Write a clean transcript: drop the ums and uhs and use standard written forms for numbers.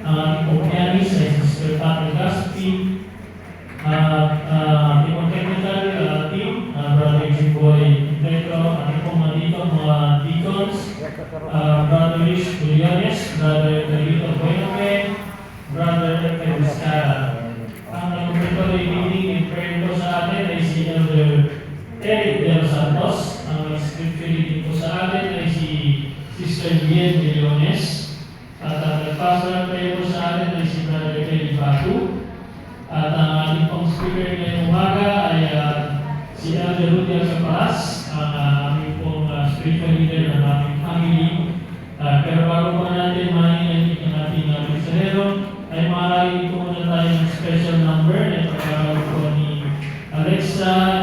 ang ating Popianis ay Sister Patrick Gaspi, yung technical team, Brother Jimboy Petro, ating pong mga deacons, Brother Rich Julianes, Brother Carlito Buenope, Brother Efraim Vizcara. Ang nag-preparatory reading in prayer po sa atin ay si Elder Eric De Los Santos. Ang scripture reading po sa atin ay si Sister Bien De Leones. At ang nag-pastoral prayer po sa atin ay si Brother Kelly Batu. At ang ating pong speaker ngayong umaga ay si Elder Rudy Alcaparas, ang aming pong spiritual leader ng aming family. Pero bago po natin mahinahit ang ating misionero, ay maaaring ito muna tayo ng special number na ipagkakaroon po ni Alexa